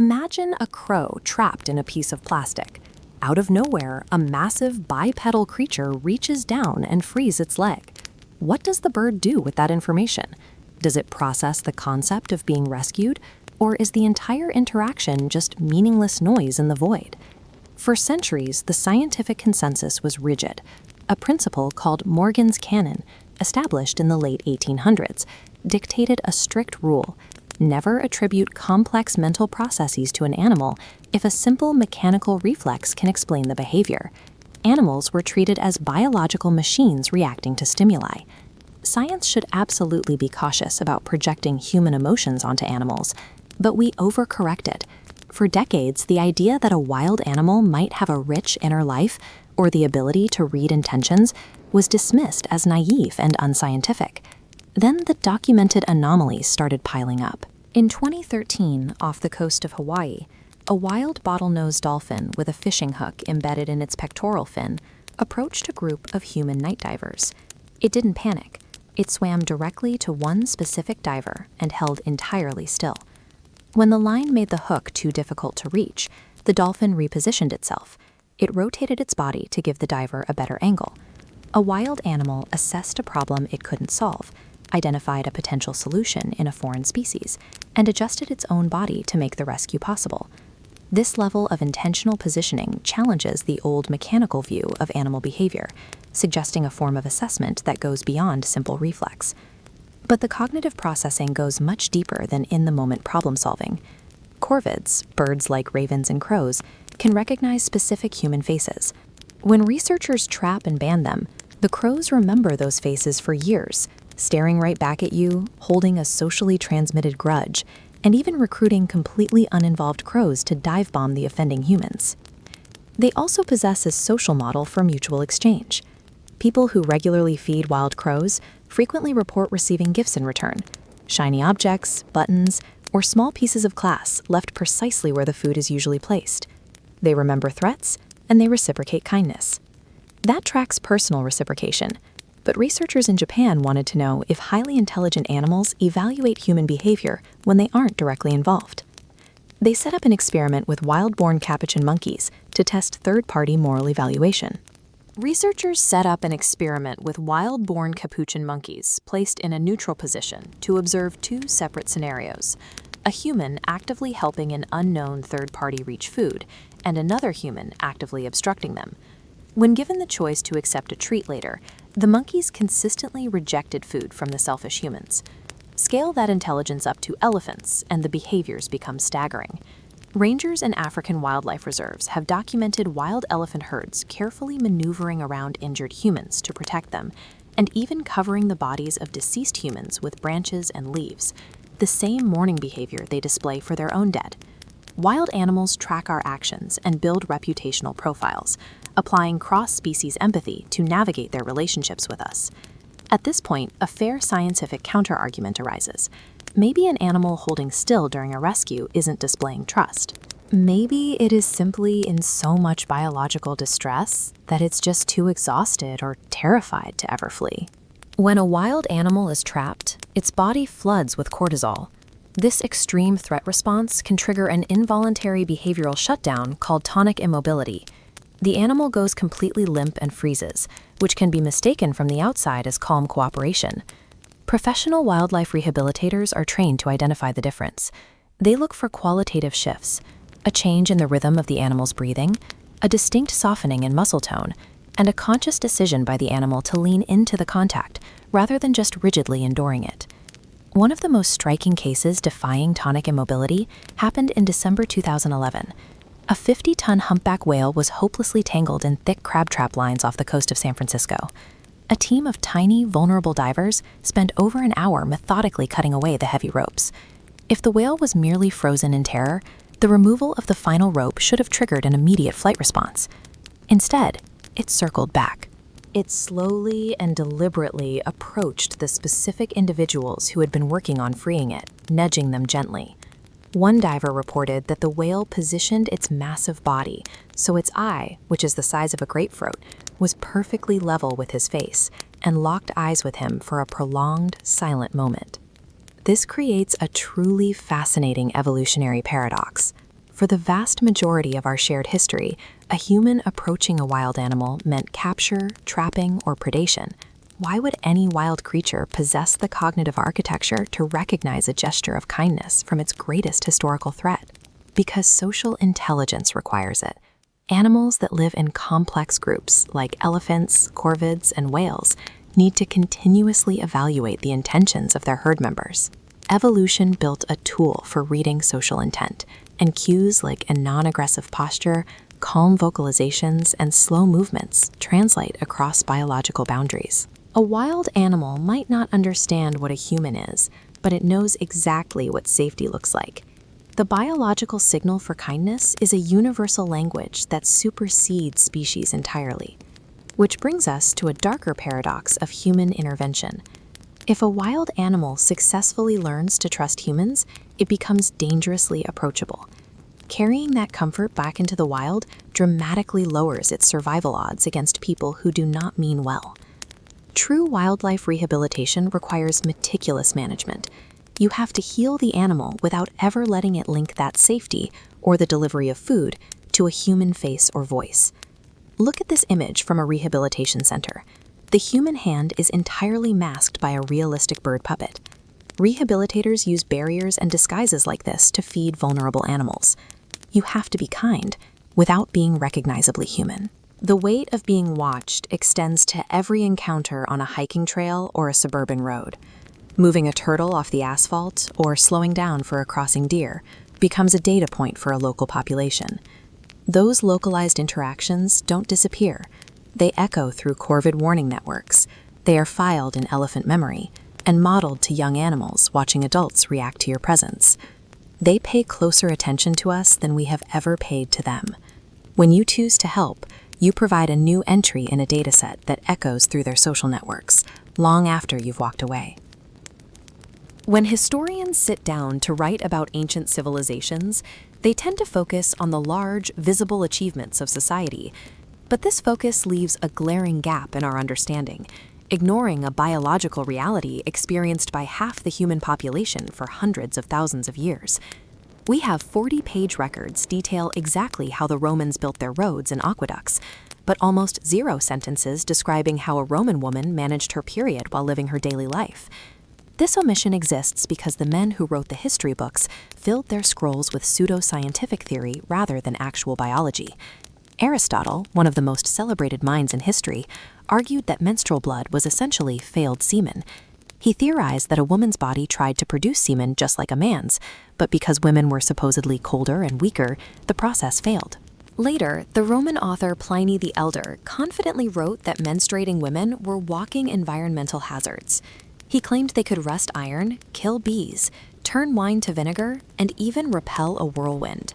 Imagine a crow trapped in a piece of plastic. Out of nowhere, a massive bipedal creature reaches down and frees its leg. What does the bird do with that information? Does it process the concept of being rescued, or is the entire interaction just meaningless noise in the void? For centuries, the scientific consensus was rigid. A principle called Morgan's canon, established in the late 1800s, dictated a strict rule: never attribute complex mental processes to an animal if a simple mechanical reflex can explain the behavior. Animals were treated as biological machines reacting to stimuli. Science should absolutely be cautious about projecting human emotions onto animals, but we overcorrected. For decades, the idea that a wild animal might have a rich inner life or the ability to read intentions was dismissed as naive and unscientific. Then the documented anomalies started piling up. In 2013, off the coast of Hawaii, a wild bottlenose dolphin with a fishing hook embedded in its pectoral fin approached a group of human night divers. It didn't panic. It swam directly to one specific diver and held entirely still. When the line made the hook too difficult to reach, the dolphin repositioned itself. It rotated its body to give the diver a better angle. A wild animal assessed a problem it couldn't solve, identified a potential solution in a foreign species, and adjusted its own body to make the rescue possible. This level of intentional positioning challenges the old mechanical view of animal behavior, suggesting a form of assessment that goes beyond simple reflex. But the cognitive processing goes much deeper than in-the-moment problem-solving. Corvids, birds like ravens and crows, can recognize specific human faces. When researchers trap and ban them, the crows remember those faces for years, staring right back at you, holding a socially transmitted grudge, and even recruiting completely uninvolved crows to dive bomb the offending humans. They also possess a social model for mutual exchange. People who regularly feed wild crows frequently report receiving gifts in return: shiny objects, buttons, or small pieces of glass left precisely where the food is usually placed. They remember threats, and they reciprocate kindness. That tracks personal reciprocation, but researchers in Japan wanted to know if highly intelligent animals evaluate human behavior when they aren't directly involved. They set up an experiment with wild-born capuchin monkeys to test third-party moral evaluation. Researchers set up an experiment with wild-born capuchin monkeys placed in a neutral position to observe two separate scenarios: a human actively helping an unknown third party reach food, and another human actively obstructing them. When given the choice to accept a treat later, the monkeys consistently rejected food from the selfish humans. Scale that intelligence up to elephants, and the behaviors become staggering. Rangers in African wildlife reserves have documented wild elephant herds carefully maneuvering around injured humans to protect them, and even covering the bodies of deceased humans with branches and leaves, the same mourning behavior they display for their own dead. Wild animals track our actions and build reputational profiles, applying cross-species empathy to navigate their relationships with us. At this point, a fair scientific counter-argument arises. Maybe an animal holding still during a rescue isn't displaying trust. Maybe it is simply in so much biological distress that it's just too exhausted or terrified to ever flee. When a wild animal is trapped, its body floods with cortisol. This extreme threat response can trigger an involuntary behavioral shutdown called tonic immobility. The animal goes completely limp and freezes, which can be mistaken from the outside as calm cooperation. Professional wildlife rehabilitators are trained to identify the difference. They look for qualitative shifts: a change in the rhythm of the animal's breathing, a distinct softening in muscle tone, and a conscious decision by the animal to lean into the contact rather than just rigidly enduring it. One of the most striking cases defying tonic immobility happened in December 2011. A 50-ton humpback whale was hopelessly tangled in thick crab trap lines off the coast of San Francisco. A team of tiny, vulnerable divers spent over an hour methodically cutting away the heavy ropes. If the whale was merely frozen in terror, the removal of the final rope should have triggered an immediate flight response. Instead, it circled back. It slowly and deliberately approached the specific individuals who had been working on freeing it, nudging them gently. One diver reported that the whale positioned its massive body so its eye, which is the size of a grapefruit, was perfectly level with his face and locked eyes with him for a prolonged, silent moment. This creates a truly fascinating evolutionary paradox. For the vast majority of our shared history, a human approaching a wild animal meant capture, trapping, or predation. Why would any wild creature possess the cognitive architecture to recognize a gesture of kindness from its greatest historical threat? Because social intelligence requires it. Animals that live in complex groups, like elephants, corvids, and whales, need to continuously evaluate the intentions of their herd members. Evolution built a tool for reading social intent, and cues like a non-aggressive posture, calm vocalizations, and slow movements translate across biological boundaries. A wild animal might not understand what a human is, but it knows exactly what safety looks like. The biological signal for kindness is a universal language that supersedes species entirely. Which brings us to a darker paradox of human intervention. If a wild animal successfully learns to trust humans, it becomes dangerously approachable. Carrying that comfort back into the wild dramatically lowers its survival odds against people who do not mean well. True wildlife rehabilitation requires meticulous management. You have to heal the animal without ever letting it link that safety, or the delivery of food, to a human face or voice. Look at this image from a rehabilitation center. The human hand is entirely masked by a realistic bird puppet. Rehabilitators use barriers and disguises like this to feed vulnerable animals. You have to be kind without being recognizably human. The weight of being watched extends to every encounter on a hiking trail or a suburban road. Moving a turtle off the asphalt or slowing down for a crossing deer becomes a data point for a local population. Those localized interactions don't disappear. They echo through corvid warning networks. They are filed in elephant memory and modeled to young animals watching adults react to your presence. They pay closer attention to us than we have ever paid to them. When you choose to help, you provide a new entry in a dataset that echoes through their social networks long after you've walked away. When historians sit down to write about ancient civilizations, they tend to focus on the large, visible achievements of society. But this focus leaves a glaring gap in our understanding, ignoring a biological reality experienced by half the human population for hundreds of thousands of years. We have 40-page records detail exactly how the Romans built their roads and aqueducts, but almost 0 sentences describing how a Roman woman managed her period while living her daily life. This omission exists because the men who wrote the history books filled their scrolls with pseudo-scientific theory rather than actual biology. Aristotle, one of the most celebrated minds in history, argued that menstrual blood was essentially failed semen. He theorized that a woman's body tried to produce semen just like a man's, but because women were supposedly colder and weaker, the process failed. Later, the Roman author Pliny the Elder confidently wrote that menstruating women were walking environmental hazards. He claimed they could rust iron, kill bees, turn wine to vinegar, and even repel a whirlwind.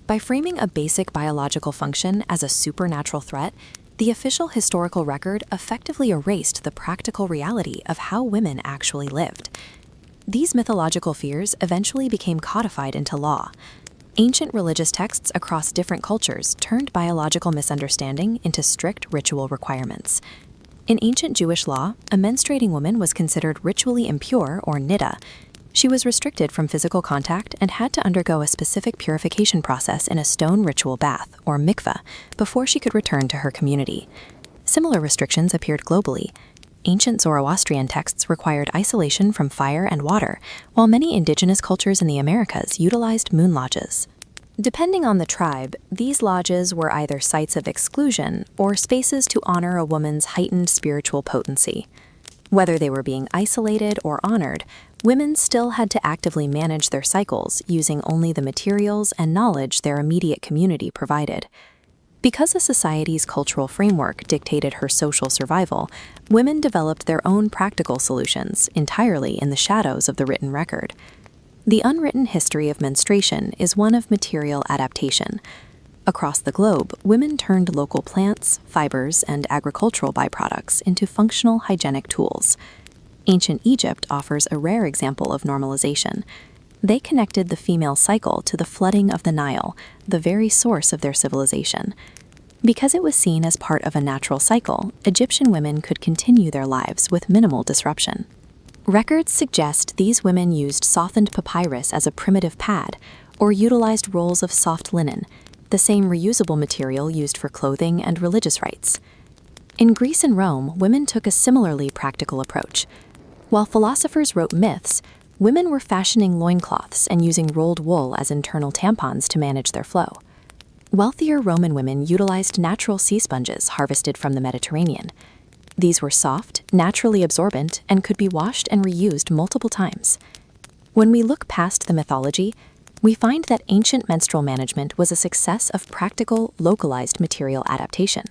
By framing a basic biological function as a supernatural threat, the official historical record effectively erased the practical reality of how women actually lived. These mythological fears eventually became codified into law. Ancient religious texts across different cultures turned biological misunderstanding into strict ritual requirements. In ancient Jewish law, a menstruating woman was considered ritually impure, or niddah. She was restricted from physical contact and had to undergo a specific purification process in a stone ritual bath, or mikveh, before she could return to her community. Similar restrictions appeared globally. Ancient Zoroastrian texts required isolation from fire and water, while many indigenous cultures in the Americas utilized moon lodges. Depending on the tribe, these lodges were either sites of exclusion or spaces to honor a woman's heightened spiritual potency. Whether they were being isolated or honored, women still had to actively manage their cycles using only the materials and knowledge their immediate community provided. Because a society's cultural framework dictated her social survival, women developed their own practical solutions entirely in the shadows of the written record. The unwritten history of menstruation is one of material adaptation. Across the globe, women turned local plants, fibers, and agricultural byproducts into functional hygienic tools. Ancient Egypt offers a rare example of normalization. They connected the female cycle to the flooding of the Nile, the very source of their civilization. Because it was seen as part of a natural cycle, Egyptian women could continue their lives with minimal disruption. Records suggest these women used softened papyrus as a primitive pad, or utilized rolls of soft linen, the same reusable material used for clothing and religious rites. In Greece and Rome, women took a similarly practical approach. While philosophers wrote myths, women were fashioning loincloths and using rolled wool as internal tampons to manage their flow. Wealthier Roman women utilized natural sea sponges harvested from the Mediterranean. These were soft, naturally absorbent, and could be washed and reused multiple times. When we look past the mythology, we find that ancient menstrual management was a success of practical, localized material adaptation.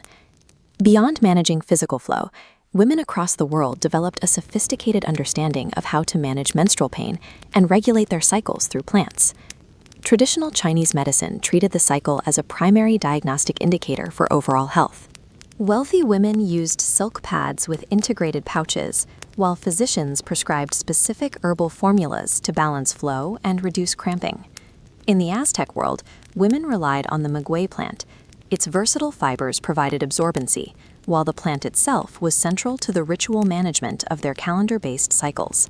Beyond managing physical flow, women across the world developed a sophisticated understanding of how to manage menstrual pain and regulate their cycles through plants. Traditional Chinese medicine treated the cycle as a primary diagnostic indicator for overall health. Wealthy women used silk pads with integrated pouches, while physicians prescribed specific herbal formulas to balance flow and reduce cramping. In the Aztec world, women relied on the maguey plant. Its versatile fibers provided absorbency, while the plant itself was central to the ritual management of their calendar-based cycles.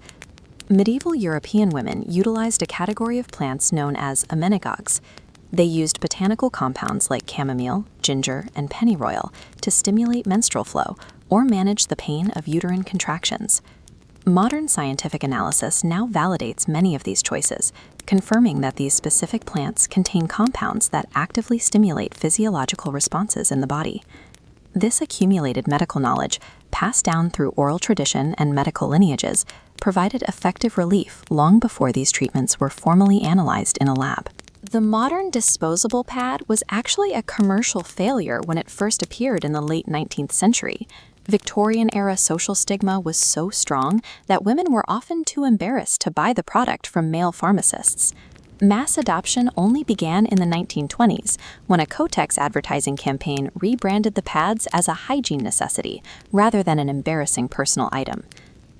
Medieval European women utilized a category of plants known as emmenagogues. They used botanical compounds like chamomile, ginger, and pennyroyal to stimulate menstrual flow or manage the pain of uterine contractions. Modern scientific analysis now validates many of these choices, confirming that these specific plants contain compounds that actively stimulate physiological responses in the body. This accumulated medical knowledge, passed down through oral tradition and medical lineages, provided effective relief long before these treatments were formally analyzed in a lab. The modern disposable pad was actually a commercial failure when it first appeared in the late 19th century. Victorian-era social stigma was so strong that women were often too embarrassed to buy the product from male pharmacists. Mass adoption only began in the 1920s, when a Kotex advertising campaign rebranded the pads as a hygiene necessity rather than an embarrassing personal item.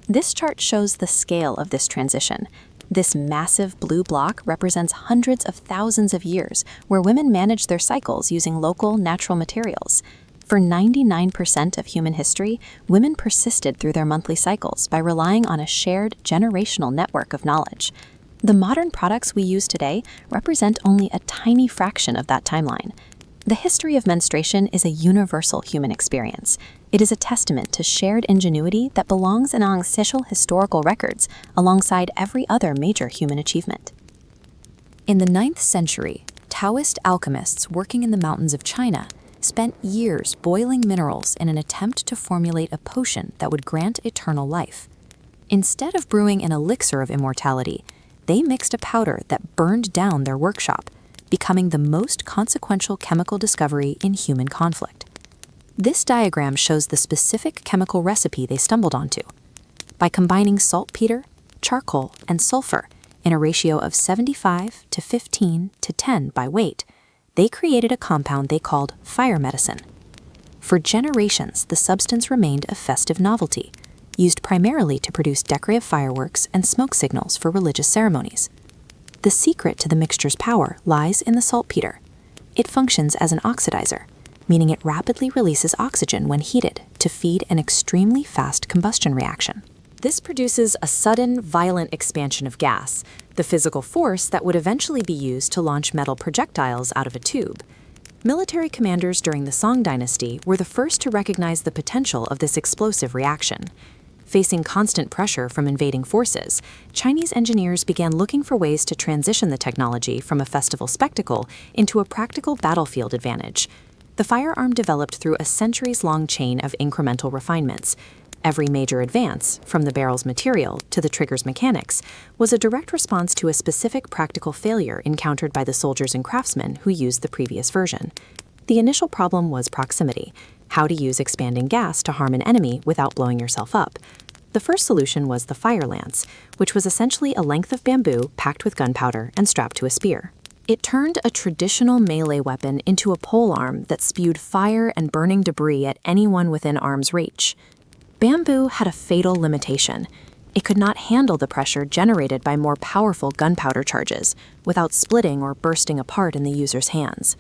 This chart shows the scale of this transition. This massive blue block represents hundreds of thousands of years where women managed their cycles using local, natural materials. For 99% of human history, women persisted through their monthly cycles by relying on a shared generational network of knowledge. The modern products we use today represent only a tiny fraction of that timeline. The history of menstruation is a universal human experience. It is a testament to shared ingenuity that belongs in ancestral historical records alongside every other major human achievement. In the 9th century, Taoist alchemists working in the mountains of China spent years boiling minerals in an attempt to formulate a potion that would grant eternal life. Instead of brewing an elixir of immortality, they mixed a powder that burned down their workshop, becoming the most consequential chemical discovery in human conflict. This diagram shows the specific chemical recipe they stumbled onto. By combining saltpeter, charcoal, and sulfur in a ratio of 75 to 15 to 10 by weight, they created a compound they called fire medicine. For generations, the substance remained a festive novelty, used primarily to produce decorative fireworks and smoke signals for religious ceremonies. The secret to the mixture's power lies in the saltpeter. It functions as an oxidizer, meaning it rapidly releases oxygen when heated to feed an extremely fast combustion reaction. This produces a sudden, violent expansion of gas, the physical force that would eventually be used to launch metal projectiles out of a tube. Military commanders during the Song dynasty were the first to recognize the potential of this explosive reaction. Facing constant pressure from invading forces, Chinese engineers began looking for ways to transition the technology from a festival spectacle into a practical battlefield advantage. The firearm developed through a centuries-long chain of incremental refinements. Every major advance, from the barrel's material to the trigger's mechanics, was a direct response to a specific practical failure encountered by the soldiers and craftsmen who used the previous version. The initial problem was proximity, how to use expanding gas to harm an enemy without blowing yourself up. The first solution was the fire lance, which was essentially a length of bamboo packed with gunpowder and strapped to a spear. It turned a traditional melee weapon into a polearm that spewed fire and burning debris at anyone within arm's reach. Bamboo had a fatal limitation. It could not handle the pressure generated by more powerful gunpowder charges without splitting or bursting apart in the user's hands.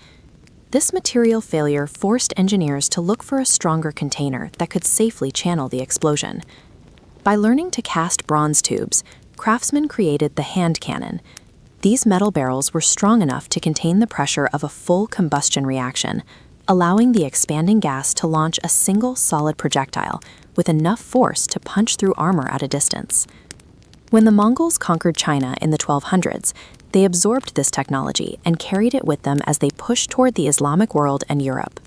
This material failure forced engineers to look for a stronger container that could safely channel the explosion. By learning to cast bronze tubes, craftsmen created the hand cannon. These metal barrels were strong enough to contain the pressure of a full combustion reaction, allowing the expanding gas to launch a single solid projectile with enough force to punch through armor at a distance. When the Mongols conquered China in the 1200s, they absorbed this technology and carried it with them as they pushed toward the Islamic world and Europe.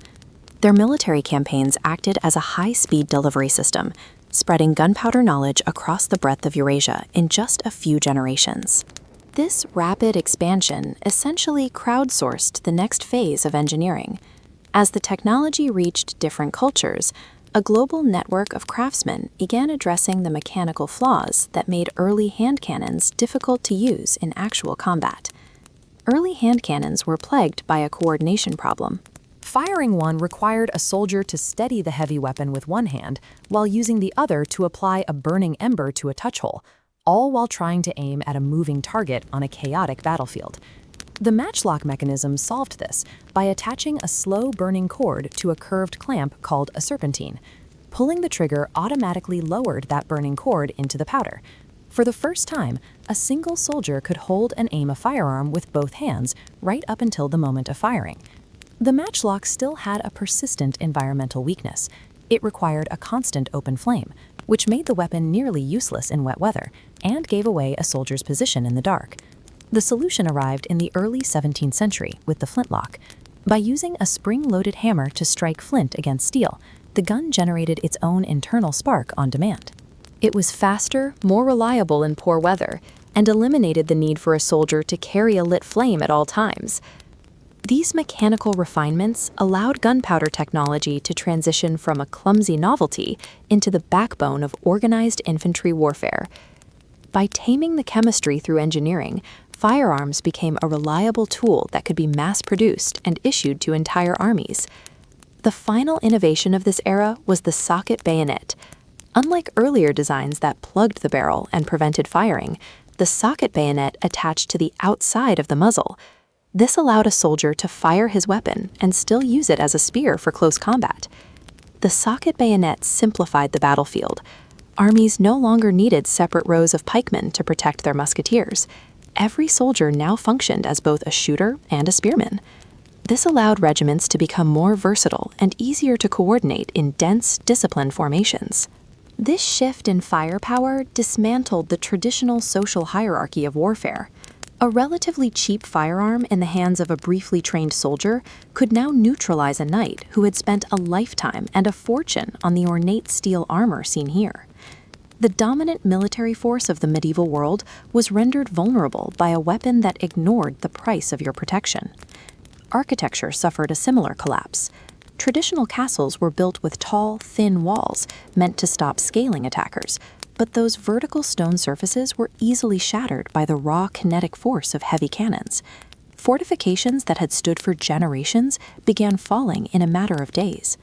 Their military campaigns acted as a high-speed delivery system, spreading gunpowder knowledge across the breadth of Eurasia in just a few generations. This rapid expansion essentially crowdsourced the next phase of engineering. As the technology reached different cultures, a global network of craftsmen began addressing the mechanical flaws that made early hand cannons difficult to use in actual combat. Early hand cannons were plagued by a coordination problem. Firing one required a soldier to steady the heavy weapon with one hand while using the other to apply a burning ember to a touch hole, all while trying to aim at a moving target on a chaotic battlefield. The matchlock mechanism solved this by attaching a slow-burning cord to a curved clamp called a serpentine. Pulling the trigger automatically lowered that burning cord into the powder. For the first time, a single soldier could hold and aim a firearm with both hands right up until the moment of firing. The matchlock still had a persistent environmental weakness. It required a constant open flame, which made the weapon nearly useless in wet weather and gave away a soldier's position in the dark. The solution arrived in the early 17th century with the flintlock. By using a spring-loaded hammer to strike flint against steel, the gun generated its own internal spark on demand. It was faster, more reliable in poor weather, and eliminated the need for a soldier to carry a lit flame at all times. These mechanical refinements allowed gunpowder technology to transition from a clumsy novelty into the backbone of organized infantry warfare. By taming the chemistry through engineering, firearms became a reliable tool that could be mass-produced and issued to entire armies. The final innovation of this era was the socket bayonet. Unlike earlier designs that plugged the barrel and prevented firing, the socket bayonet attached to the outside of the muzzle. This allowed a soldier to fire his weapon and still use it as a spear for close combat. The socket bayonet simplified the battlefield. Armies no longer needed separate rows of pikemen to protect their musketeers. Every soldier now functioned as both a shooter and a spearman. This allowed regiments to become more versatile and easier to coordinate in dense, disciplined formations. This shift in firepower dismantled the traditional social hierarchy of warfare. A relatively cheap firearm in the hands of a briefly trained soldier could now neutralize a knight who had spent a lifetime and a fortune on the ornate steel armor seen here. The dominant military force of the medieval world was rendered vulnerable by a weapon that ignored the price of your protection. Architecture suffered a similar collapse. Traditional castles were built with tall, thin walls meant to stop scaling attackers, but those vertical stone surfaces were easily shattered by the raw kinetic force of heavy cannons. Fortifications that had stood for generations began falling in a matter of days.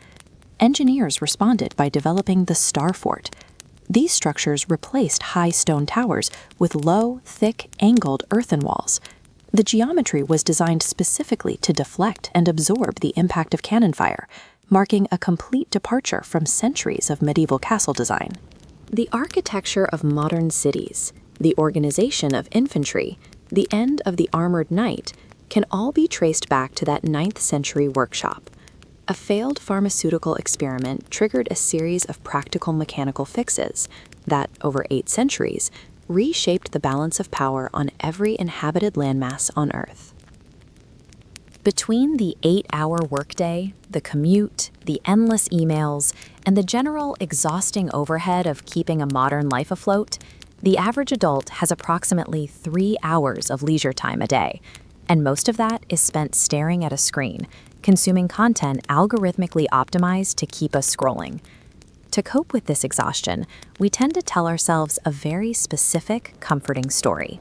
Engineers responded by developing the Star Fort. These structures replaced high stone towers with low, thick, angled earthen walls. The geometry was designed specifically to deflect and absorb the impact of cannon fire, marking a complete departure from centuries of medieval castle design. The architecture of modern cities, the organization of infantry, the end of the armored knight can all be traced back to that 9th century workshop. A failed pharmaceutical experiment triggered a series of practical mechanical fixes that, over 8 centuries, reshaped the balance of power on every inhabited landmass on Earth. Between the 8-hour workday, the commute, the endless emails, and the general exhausting overhead of keeping a modern life afloat, the average adult has approximately 3 hours of leisure time a day, and most of that is spent staring at a screen, consuming content algorithmically optimized to keep us scrolling. To cope with this exhaustion, we tend to tell ourselves a very specific, comforting story.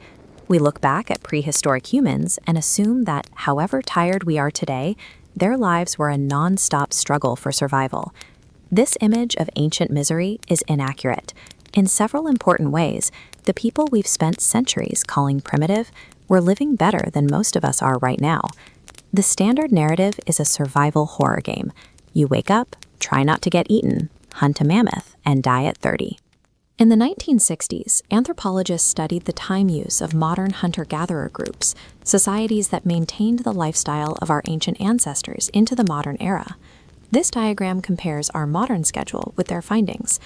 We look back at prehistoric humans and assume that, however tired we are today, their lives were a non-stop struggle for survival. This image of ancient misery is inaccurate. In several important ways, the people we've spent centuries calling primitive were living better than most of us are right now. The standard narrative is a survival horror game. You wake up, try not to get eaten, hunt a mammoth, and die at 30. In the 1960s, anthropologists studied the time use of modern hunter-gatherer groups, societies that maintained the lifestyle of our ancient ancestors into the modern era. This diagram compares our modern schedule with their findings.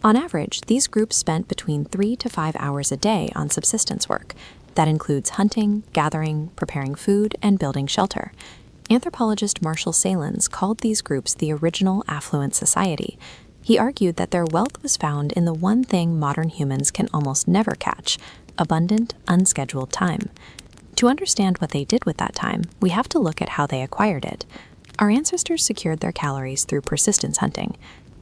On average, these groups spent between 3 to 5 hours a day on subsistence work. That includes hunting, gathering, preparing food, and building shelter. Anthropologist Marshall Salins called these groups the original affluent society. He argued that their wealth was found in the one thing modern humans can almost never catch: abundant, unscheduled time. To understand what they did with that time, we have to look at how they acquired it. Our ancestors secured their calories through persistence hunting.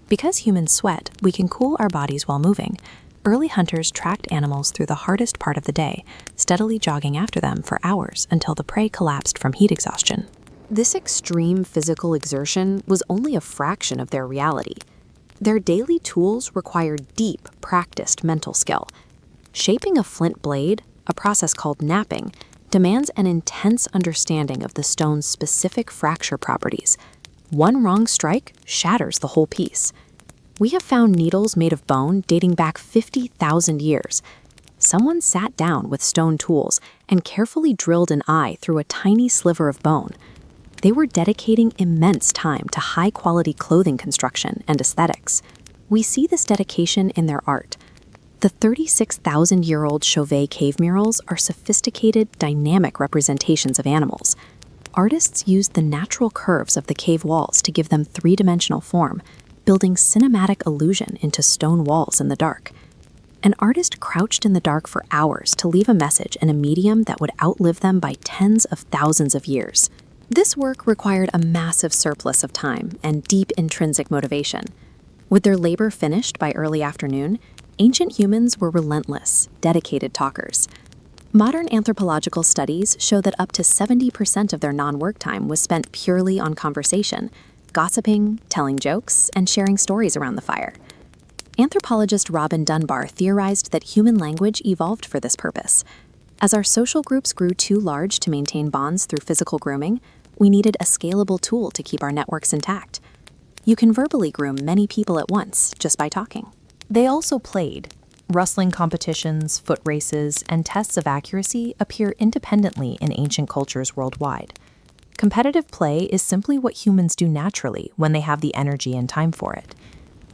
Because humans sweat, we can cool our bodies while moving. Early hunters tracked animals through the hardest part of the day, steadily jogging after them for hours until the prey collapsed from heat exhaustion. This extreme physical exertion was only a fraction of their reality. Their daily tools required deep, practiced mental skill. Shaping a flint blade, a process called knapping, demands an intense understanding of the stone's specific fracture properties. One wrong strike shatters the whole piece. We have found needles made of bone dating back 50,000 years. Someone sat down with stone tools and carefully drilled an eye through a tiny sliver of bone. They were dedicating immense time to high-quality clothing construction and aesthetics. We see this dedication in their art. The 36,000-year-old Chauvet cave murals are sophisticated, dynamic representations of animals. Artists used the natural curves of the cave walls to give them three-dimensional form, building cinematic illusion into stone walls in the dark. An artist crouched in the dark for hours to leave a message in a medium that would outlive them by tens of thousands of years. This work required a massive surplus of time and deep intrinsic motivation. With their labor finished by early afternoon, ancient humans were relentless, dedicated talkers. Modern anthropological studies show that up to 70% of their non-work time was spent purely on conversation, gossiping, telling jokes, and sharing stories around the fire. Anthropologist Robin Dunbar theorized that human language evolved for this purpose. As our social groups grew too large to maintain bonds through physical grooming, we needed a scalable tool to keep our networks intact. You can verbally groom many people at once just by talking. They also played. Wrestling competitions, foot races, and tests of accuracy appear independently in ancient cultures worldwide. Competitive play is simply what humans do naturally when they have the energy and time for it.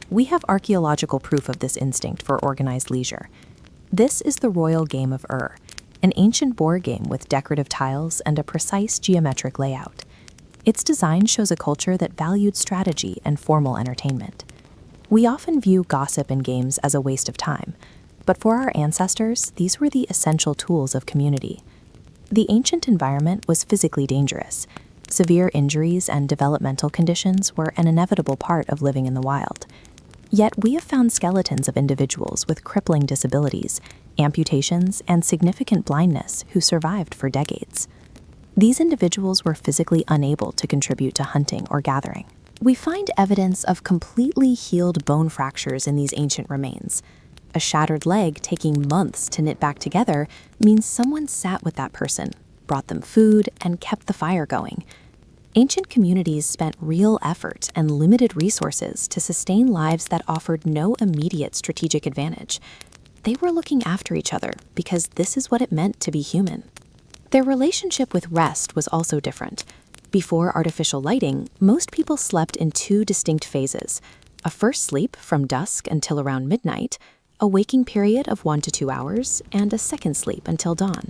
We have archaeological proof of this instinct for organized leisure. This is the royal game of an ancient board game with decorative tiles and a precise geometric layout. Its design shows a culture that valued strategy and formal entertainment. We often view gossip in games as a waste of time, but for our ancestors, these were the essential tools of community. The ancient environment was physically dangerous. Severe injuries and developmental conditions were an inevitable part of living in the wild. Yet we have found skeletons of individuals with crippling disabilities, amputations, and significant blindness who survived for decades. These individuals were physically unable to contribute to hunting or gathering. We find evidence of completely healed bone fractures in these ancient remains. A shattered leg taking months to knit back together means someone sat with that person, brought them food, and kept the fire going. Ancient communities spent real effort and limited resources to sustain lives that offered no immediate strategic advantage. They were looking after each other because this is what it meant to be human. Their relationship with rest was also different. Before artificial lighting, most people slept in two distinct phases: a first sleep from dusk until around midnight, a waking period of 1 to 2 hours, and a second sleep until dawn.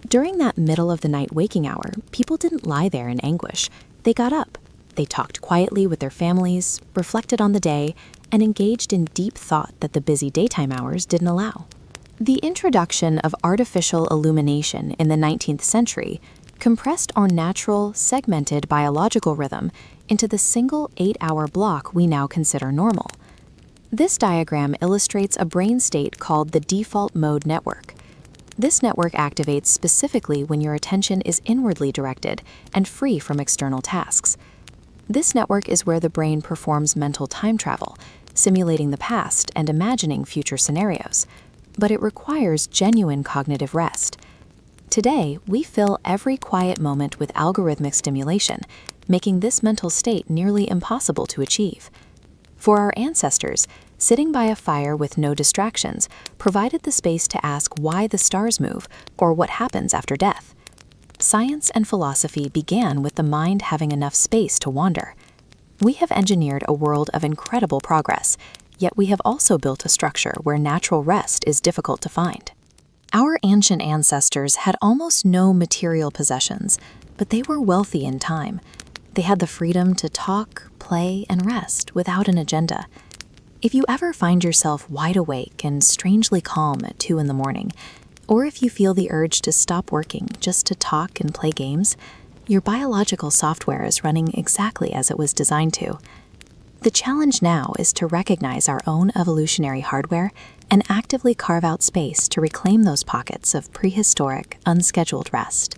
During that middle-of-the-night waking hour, people didn't lie there in anguish. They got up. They talked quietly with their families, reflected on the day, and engaged in deep thought that the busy daytime hours didn't allow. The introduction of artificial illumination in the 19th century compressed our natural, segmented biological rhythm into the single 8-hour block we now consider normal. This diagram illustrates a brain state called the default mode network. This network activates specifically when your attention is inwardly directed and free from external tasks. This network is where the brain performs mental time travel, simulating the past and imagining future scenarios. But it requires genuine cognitive rest. Today, we fill every quiet moment with algorithmic stimulation, making this mental state nearly impossible to achieve. For our ancestors, Sitting by a fire with no distractions provided the space to ask why the stars move or what happens after death. Science and philosophy began with the mind having enough space to wander. We have engineered a world of incredible progress, yet we have also built a structure where natural rest is difficult to find. Our ancient ancestors had almost no material possessions, but they were wealthy in time. They had the freedom to talk, play, and rest without an agenda. If you ever find yourself wide awake and strangely calm at 2 in the morning, or if you feel the urge to stop working just to talk and play games, your biological software is running exactly as it was designed to. The challenge now is to recognize our own evolutionary hardware and actively carve out space to reclaim those pockets of prehistoric, unscheduled rest.